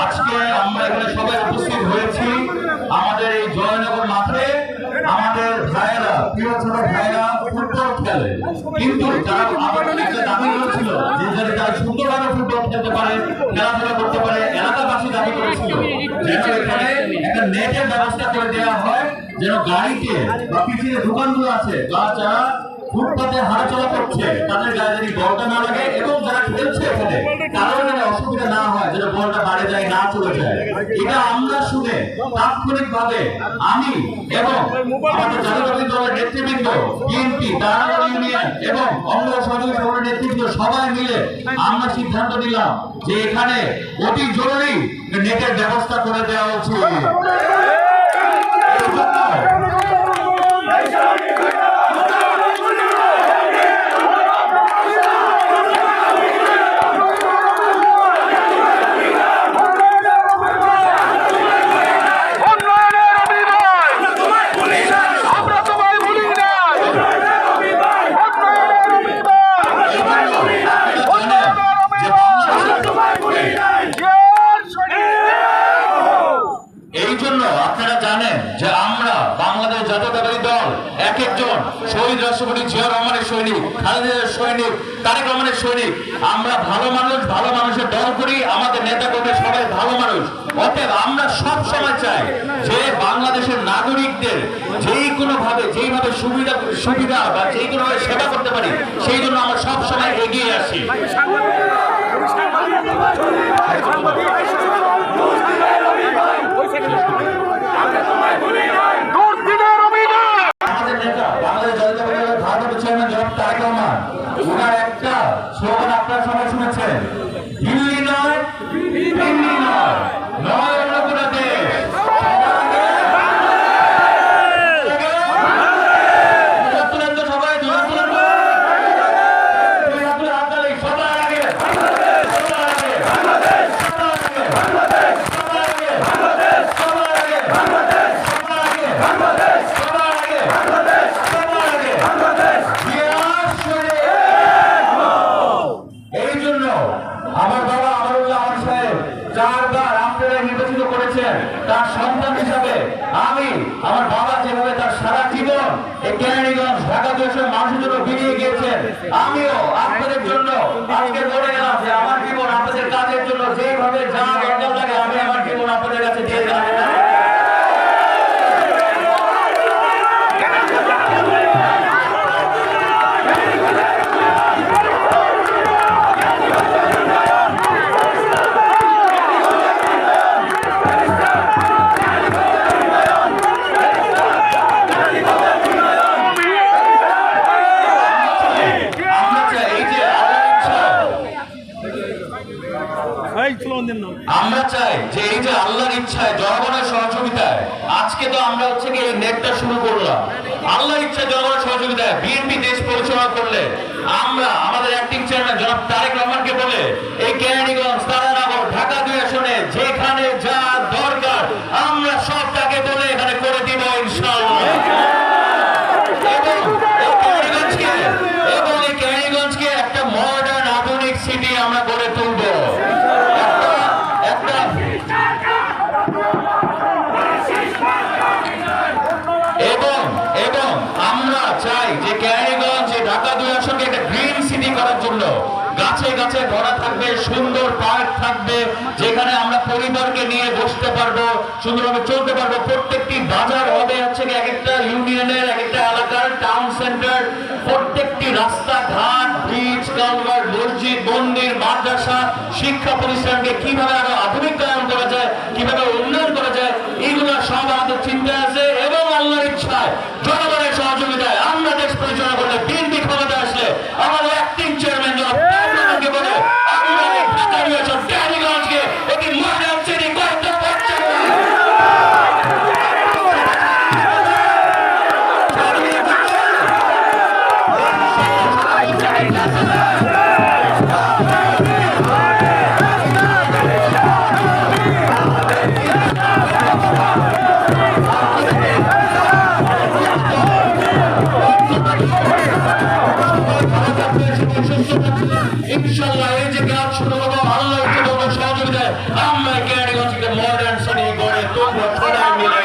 আজকে আমরা এখানে সবাই উপস্থিত হয়েছি আমাদের এই জয়নগর মাঠে। আমাদের ভাইয়েরা, প্রিয় ছোট ভাইয়েরা ফুটবল খেলে, কিন্তু তারা আবার একটা দাবি করেছিল যে যদি তারা সুন্দরভাবে ফুটবল খেলতে পারে, খেলাধুলা করতে পারে, এলাকাবাসী দাবি করেছিল যেন এখানে একটা নেটের ব্যবস্থা করে দেওয়া হয়, যেন গাড়িতে বা পিছিয়ে দোকানগুলো আছে বা যারা ফুটপাতে হাঁটাচলা করছে তাদের গায়ে যদি বলটা না লাগে এবং যারা খেলছে এখানে তারাও যেন অসুবিধা না হয়, যেন বলটা বাড়ে যায় না চলে যায়। এটা আমরা শুনে তাৎক্ষণিক ভাবে আমি এবং আমাদের জাতীয়তাবাদী দলের নেতৃবৃন্দ, বিএনপি, তারাগড় ইউনিয়ন এবং অঙ্গ সহযোগী সংগঠনের নেতৃবৃন্দ সবাই মিলে আমরা সিদ্ধান্ত নিলাম যে এখানে অতি জরুরি নেটের ব্যবস্থা করে দেওয়া উচিত। শহীদ রাষ্ট্রপতি জিয়া রহমানের সৈনিক, খালেদা সৈনিক, তারেক রহমানের সৈনিক। আমরা ভালো মানুষ, ভালো মানুষের দল করি, আমাদের নেতা কর্মী সবাই ভালো মানুষ। অতএব আমরা সব সময় চাই যে বাংলাদেশের নাগরিকদের যেই কোনো ভাবে যেইভাবে সুবিধা বা যেই কোনো ভাবে সেবা করতে পারি, সেই জন্য আমরা সব সময় এগিয়ে আসি। একটা স্লোগান আপনারা সবাই শুনেছেন, দিল্লি নয়, দিল্লি নয়, নয় অন্য কোনো দেশ, তার সন্তান হিসাবে আমি আমার বাবা যেভাবে তার সারা জীবন এই কেরানীগঞ্জ ঢাকা দেশের মানুষের জন্য বেরিয়ে গিয়েছেন, আমিও আপনাদের জন্য আজকে বলে গেলাম যে আমার জীবন আপনাদের কাজের জন্য যেভাবে যা দরকার লাগে আমি আমার জীবন আপনাদের কাছে দিয়ে দিলাম। আমরা চাই যে এই যে আল্লাহর ইচ্ছায় জনগণের সহযোগিতায় আজকে তো আমরা হচ্ছে কি এই নেটটা শুরু করলাম, আল্লাহর ইচ্ছায় জনগণের সহযোগিতায় বিএনপি দেশ পরিচালনা করলে আমরা আমাদের অ্যাক্টিং চেয়ারম্যান জনাব তারেক রহমানকে বলে এই কেরানীগঞ্জ, তারানগর, ঢাকা 2 আসনে যেখানে যা দরকার আমরা সবটাকে বলে এখানে করে দিব ইনশাআল্লাহ। এবং এই কেরানীগঞ্জকে একটা মডার্ন আধুনিক সিটি আমরা গড়ে তুলব। এবং আমরা চাই যে কেরানীগঞ্জ ঢাকা 2 আসনকে একটা গ্রিন সিটি করার জন্য গাছে গাছে ভরা থাকবে, সুন্দর পার্ক থাকবে, যেখানে আমরা পরিবারকে নিয়ে বসতে পারবো, সুন্দরভাবে চলতে পারবো। প্রত্যেকটি বাজার হবে হচ্ছে এক একটা ইউনিয়নের, এক একটা এলাকার টাউন সেন্টার, প্রত্যেকটি রাস্তাঘাট, ব্রিজ, কালভার্ট, মসজিদ, মন্দির, মাদ্রাসা, শিক্ষা প্রতিষ্ঠানকে কিভাবে আরো আধুনিকায়ন করা যায়, কিভাবে উন্নয়ন করা যায়, এগুলো সব আমাদের চিন্তা আছে। এবং আল্লাহর ইচ্ছায়, জনগণের সহযোগিতায় আমরা দেশ পরিচালনা করলে, বিএনপি ক্ষমতা আসলে আমাদের অ্যাক্টিং চেয়ারম্যান জনাবকে বলে আমরা এই ঢাকা নির্বাচন ক্যারিগঞ্জকে একটি মডেল সিটি করতে পারছি। ইনশাআল্লাহ এই যে কাজ শুরু হলো আল্লাহর তৌফিক সহযোগিতায় আমরা ক্যারিগঞ্জকে মডার্ন সিটি করে তোমরা সবাই মিলে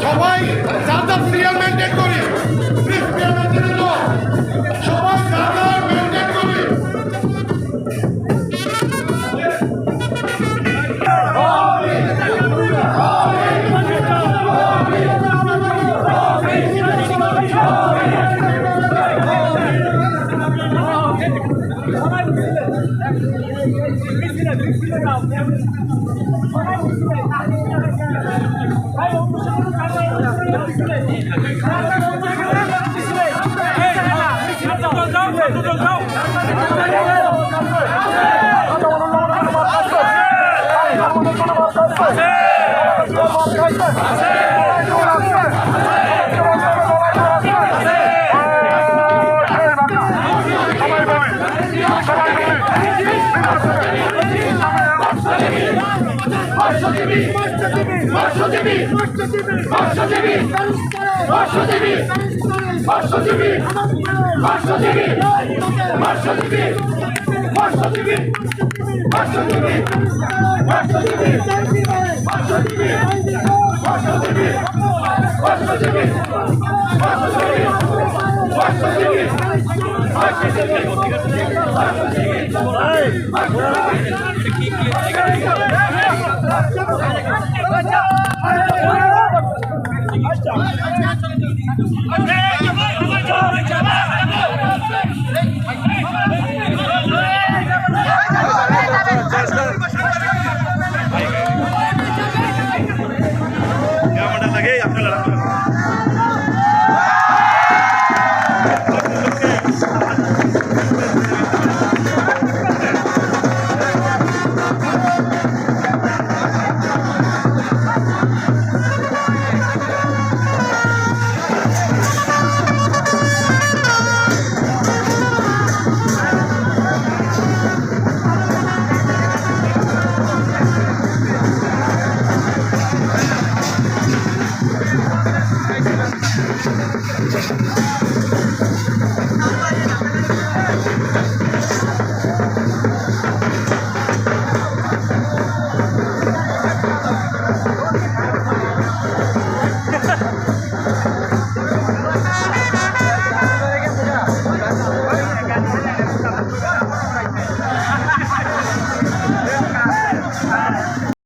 সবাই যার সিরিয়াল মেনটেন করি, প্লিজ সিরিয়াল মেনটেন করো, সবাই যার মেনটেন করি।